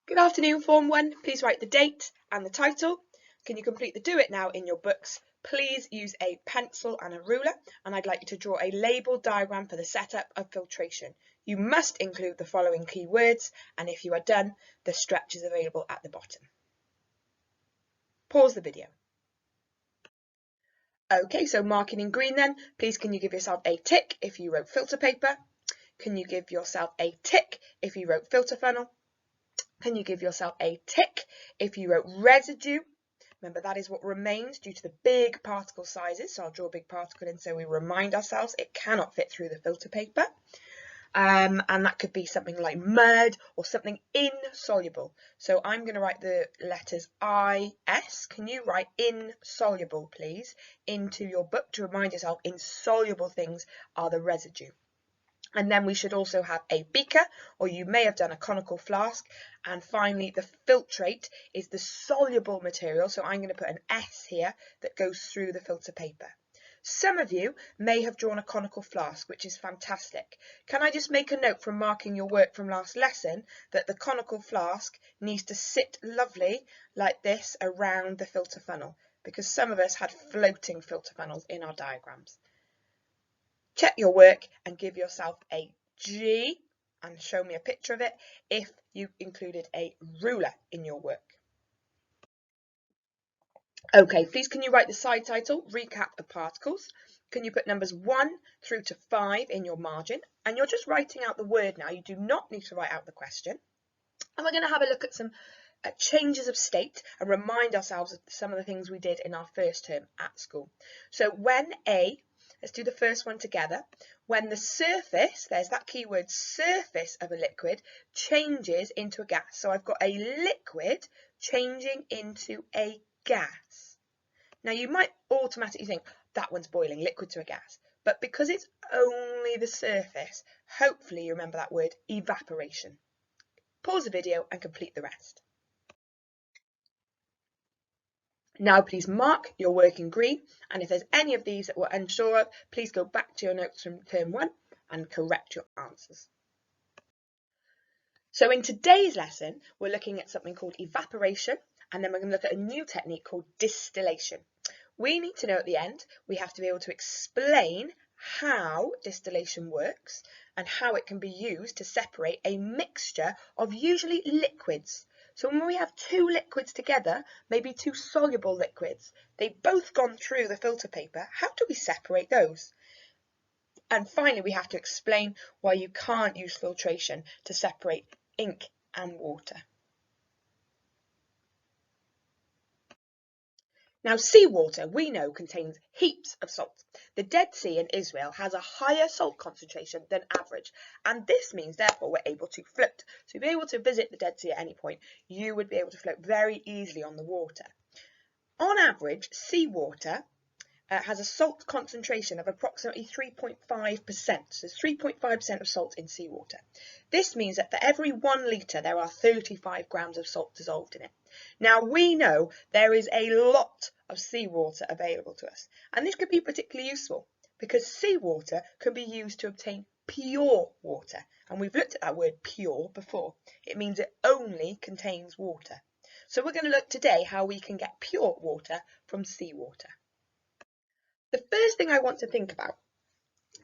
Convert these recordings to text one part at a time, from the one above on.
Good afternoon, Form 1. Please write the date and the title. Can you complete the Do It Now in your books? Please use a pencil and a ruler, and I'd like you to draw a label diagram for the setup of filtration. You must include the following key words, and if you are done, the stretch is available at the bottom. Pause the video. Okay, so marking in green then, please can you give yourself a tick if you wrote filter paper? Can you give yourself a tick if you wrote filter funnel? Can you give yourself a tick if you wrote residue? Remember, that is what remains due to the big particle sizes. So I'll draw a big particle in so we remind ourselves it cannot fit through the filter paper. And that could be something like mud or something insoluble. So I'm going to write the letters I-S. Can you write insoluble, please, into your book to remind yourself insoluble things are the residue. And then we should also have a beaker, or you may have done a conical flask. And finally, the filtrate is the soluble material. So I'm going to put an S here that goes through the filter paper. Some of you may have drawn a conical flask, which is fantastic. Can I just make a note from marking your work from last lesson that the conical flask needs to sit lovely like this around the filter funnel, because some of us had floating filter funnels in our diagrams. Check your work and give yourself a G and show me a picture of it if you included a ruler in your work. Okay, please can you write the side title, Recap of Particles? Can you put numbers 1 through to 5 in your margin? And you're just writing out the word now. You do not need to write out the question. And we're going to have a look at some changes of state and remind ourselves of some of the things we did in our first term at school. So when let's do the first one together. When the surface, there's that keyword surface of a liquid, changes into a gas. So I've got a liquid changing into a gas. Now you might automatically think that one's boiling, liquid to a gas. But because it's only the surface, hopefully you remember that word, evaporation. Pause the video and complete the rest. Now please mark your work in green, and if there's any of these that we're unsure of, please go back to your notes from term 1 and correct your answers. So in today's lesson, we're looking at something called evaporation, and then we're going to look at a new technique called distillation. We need to know at the end, we have to be able to explain how distillation works and how it can be used to separate a mixture of usually liquids. So when we have two liquids together, maybe two soluble liquids, they've both gone through the filter paper, how do we separate those? And finally, we have to explain why you can't use filtration to separate ink and water. Now, seawater, we know, contains heaps of salt. The Dead Sea in Israel has a higher salt concentration than average, and this means, therefore, we're able to float. So if you're able to visit the Dead Sea at any point, you would be able to float very easily on the water. On average, seawater has a salt concentration of approximately 3.5%. So 3.5% of salt in seawater. This means that for every 1 litre, there are 35 grams of salt dissolved in it. Now, we know there is a lot of seawater available to us, and this could be particularly useful because seawater can be used to obtain pure water, and we've looked at that word pure before. It means it only contains water. So we're going to look today how we can get pure water from seawater. The first thing I want to think about,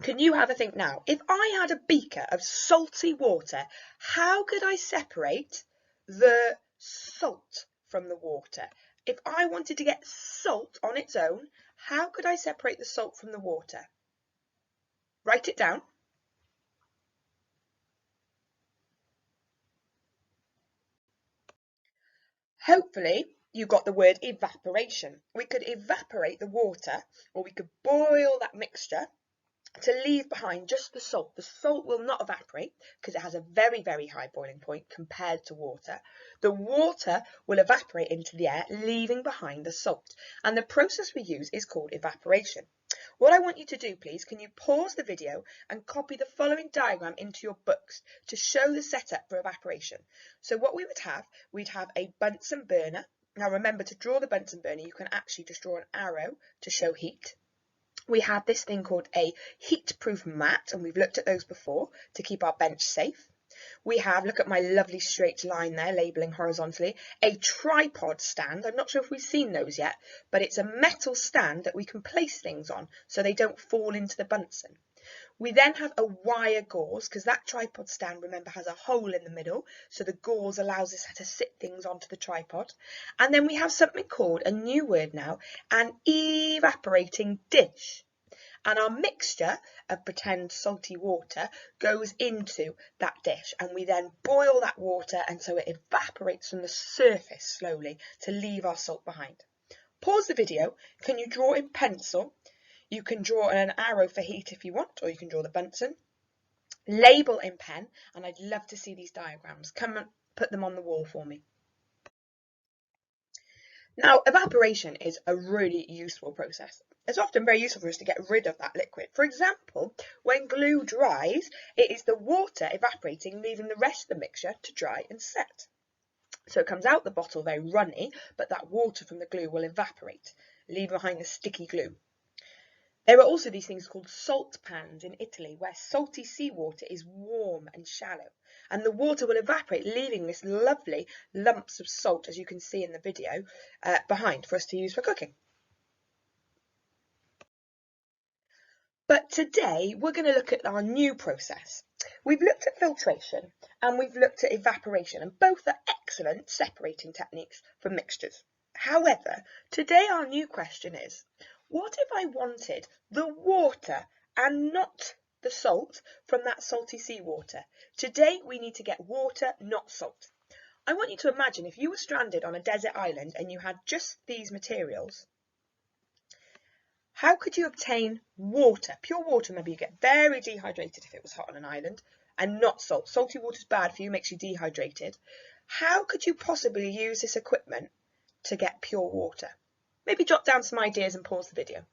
can you have a think now? If I had a beaker of salty water, how could I separate the salt from the water? If I wanted to get salt on its own, how could I separate the salt from the water? Write it down. Hopefully, you got the word evaporation. We could evaporate the water, or we could boil that mixture to leave behind just the salt. The salt will not evaporate because it has a very, very high boiling point compared to water. The water will evaporate into the air, leaving behind the salt. And the process we use is called evaporation. What I want you to do, please, can you pause the video and copy the following diagram into your books to show the setup for evaporation. So what we would have, we'd have a Bunsen burner. Now remember, to draw the Bunsen burner, you can actually just draw an arrow to show heat. We have this thing called a heat-proof mat, and we've looked at those before to keep our bench safe. We have, look at my lovely straight line there, labelling horizontally, a tripod stand. I'm not sure if we've seen those yet, but it's a metal stand that we can place things on so they don't fall into the Bunsen. We then have a wire gauze, because that tripod stand, remember, has a hole in the middle, so the gauze allows us to sit things onto the tripod. And then we have something called, a new word now, an evaporating dish. And our mixture of pretend salty water goes into that dish, and we then boil that water, and so it evaporates from the surface slowly to leave our salt behind. Pause the video. Can you draw in pencil? You can draw an arrow for heat if you want, or you can draw the Bunsen. Label in pen, and I'd love to see these diagrams. Come and put them on the wall for me. Now, evaporation is a really useful process. It's often very useful for us to get rid of that liquid. For example, when glue dries, it is the water evaporating, leaving the rest of the mixture to dry and set. So it comes out the bottle very runny, but that water from the glue will evaporate, leave behind the sticky glue. There are also these things called salt pans in Italy, where salty seawater is warm and shallow, and the water will evaporate, leaving this lovely lumps of salt, as you can see in the video, behind for us to use for cooking. But today we're going to look at our new process. We've looked at filtration and we've looked at evaporation, and both are excellent separating techniques for mixtures. However, today our new question is, what if I wanted the water and not the salt from that salty seawater? Today we need to get water, not salt. I want you to imagine if you were stranded on a desert island and you had just these materials. How could you obtain water, pure water? Maybe you get very dehydrated if it was hot on an island, and not salt. Salty water is bad for you, makes you dehydrated. How could you possibly use this equipment to get pure water? Maybe jot down some ideas and pause the video.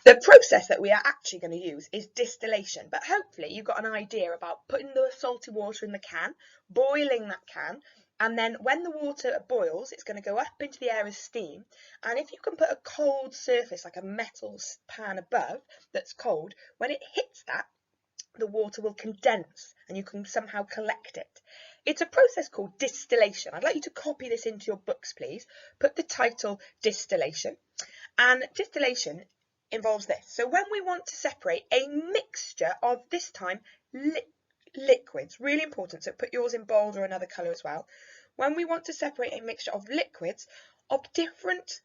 The process that we are actually going to use is distillation, but hopefully you've got an idea about putting the salty water in the can, boiling that can, and then when the water boils, it's going to go up into the air as steam. And if you can put a cold surface, like a metal pan above that's cold, when it hits that, the water will condense and you can somehow collect it. It's a process called distillation. I'd like you to copy this into your books, please. Put the title distillation. And distillation involves this. So when we want to separate a mixture of, this time, liquids, really important, so put yours in bold or another colour as well. When we want to separate a mixture of liquids of different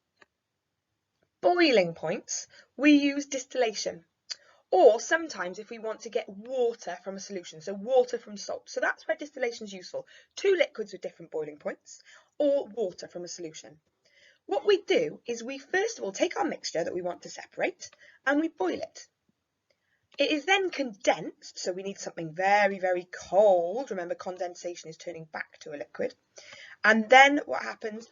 boiling points, we use distillation. Or sometimes if we want to get water from a solution, so water from salt. So that's where distillation is useful. Two liquids with different boiling points, or water from a solution. What we do is we first of all take our mixture that we want to separate and we boil it. It is then condensed, so we need something very, very cold. Remember, condensation is turning back to a liquid. And then what happens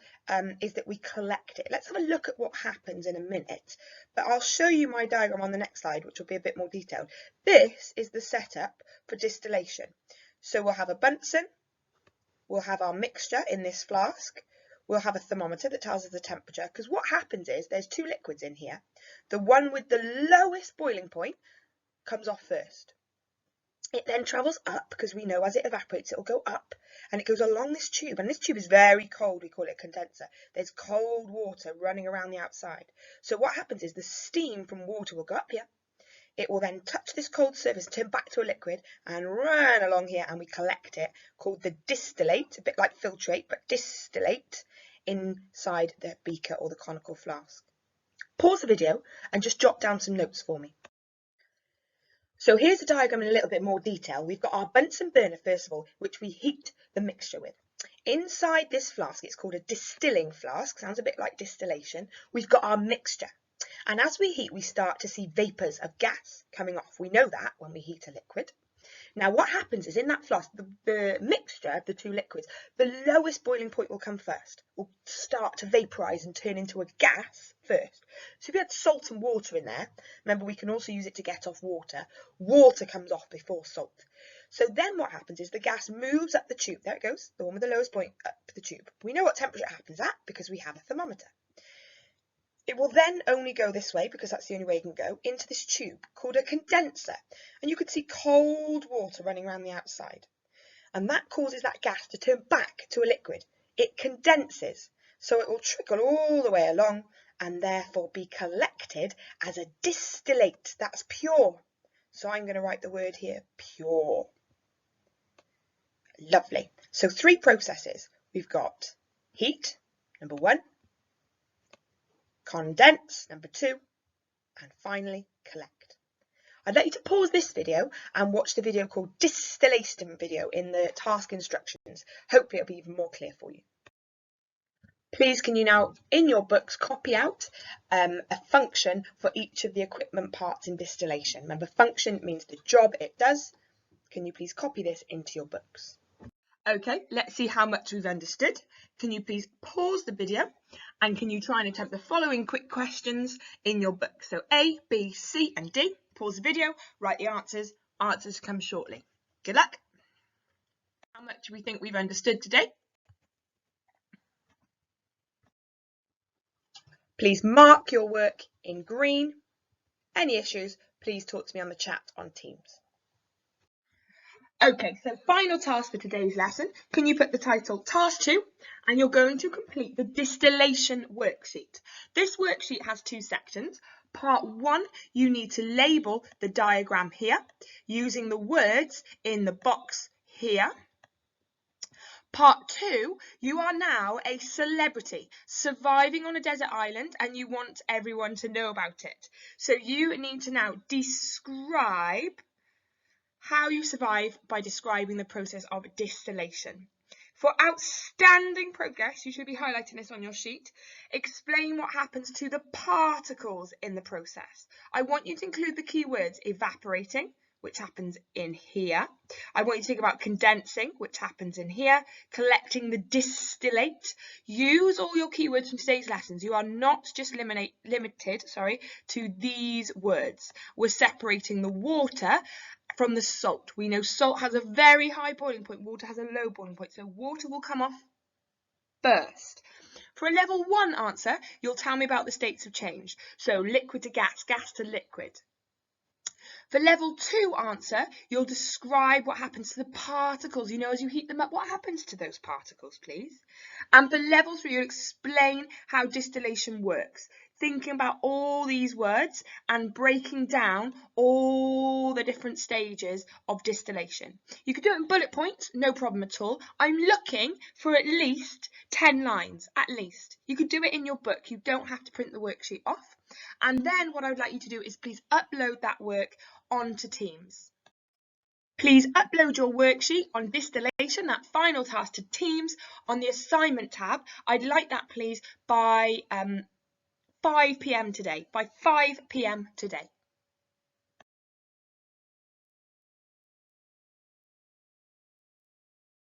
is that we collect it. Let's have a look at what happens in a minute, but I'll show you my diagram on the next slide, which will be a bit more detailed. This is the setup for distillation. So we'll have a Bunsen, we'll have our mixture in this flask, we'll have a thermometer that tells us the temperature, because what happens is there's two liquids in here. The one with the lowest boiling point comes off first. It then travels up, because we know as it evaporates it will go up, and it goes along this tube, and this tube is very cold. We call it a condenser. There's cold water running around the outside. So what happens is the steam from water will go up here. It will then touch this cold surface, turn back to a liquid, and run along here, and we collect it, called the distillate, a bit like filtrate, but distillate, inside the beaker or the conical flask. Pause the video and just jot down some notes for me. So here's the diagram in a little bit more detail. We've got our Bunsen burner, first of all, which we heat the mixture with. Inside this flask, it's called a distilling flask, sounds a bit like distillation. We've got our mixture. And as we heat, we start to see vapours of gas coming off. We know that when we heat a liquid. Now what happens is in that flask, the mixture of the two liquids, the lowest boiling point will come first, will start to vaporise and turn into a gas first. So if you had salt and water in there, remember we can also use it to get off water. Water comes off before salt. So then what happens is the gas moves up the tube. There it goes, the one with the lowest point up the tube. We know what temperature it happens at because we have a thermometer. It will then only go this way, because that's the only way it can go, into this tube called a condenser. And you can see cold water running around the outside. And that causes that gas to turn back to a liquid. It condenses, so it will trickle all the way along and therefore be collected as a distillate. That's pure. So I'm going to write the word here, pure. Lovely. So 3 processes. We've got heat, number 1, condense, number 2, and finally collect. I'd like you to pause this video and watch the video called distillation video in the task instructions. Hopefully it'll be even more clear for you. Please can you now, in your books, copy out a function for each of the equipment parts in distillation. Remember, function means the job it does. Can you please copy this into your books? Okay, let's see how much we've understood. Can you please pause the video and can you try and attempt the following quick questions in your book? So A, B, C and D. Pause the video, write the answers. Answers come shortly. Good luck. How much do we think we've understood today? Please mark your work in green. Any issues, please talk to me on the chat on Teams. Okay, so final task for today's lesson. Can you put the title Task 2? And you're going to complete the distillation worksheet. This worksheet has 2 sections. Part 1, you need to label the diagram here using the words in the box here. Part 2, you are now a celebrity surviving on a desert island and you want everyone to know about it. So you need to now describe how you survive by describing the process of distillation. For outstanding progress, you should be highlighting this on your sheet. Explain what happens to the particles in the process. I want you to include the keywords evaporating, which happens in here. I want you to think about condensing, which happens in here. Collecting the distillate. Use all your keywords from today's lessons. You are not just limited to these words. We're separating the water from the salt. We know salt has a very high boiling point, water has a low boiling point, so water will come off first. For a level 1 answer, you'll tell me about the states of change. So liquid to gas, gas to liquid. For level 2 answer, you'll describe what happens to the particles. You know, as you heat them up, what happens to those particles, please? And for level 3, you'll explain how distillation works. Thinking about all these words and breaking down all the different stages of distillation. You could do it in bullet points, no problem at all. I'm looking for at least 10 lines, at least. You could do it in your book. You don't have to print the worksheet off. And then what I would like you to do is please upload that work onto Teams. Please upload your worksheet on distillation, that final task, to Teams on the assignment tab. I'd like that please by 5 p.m. today, by 5 p.m. today.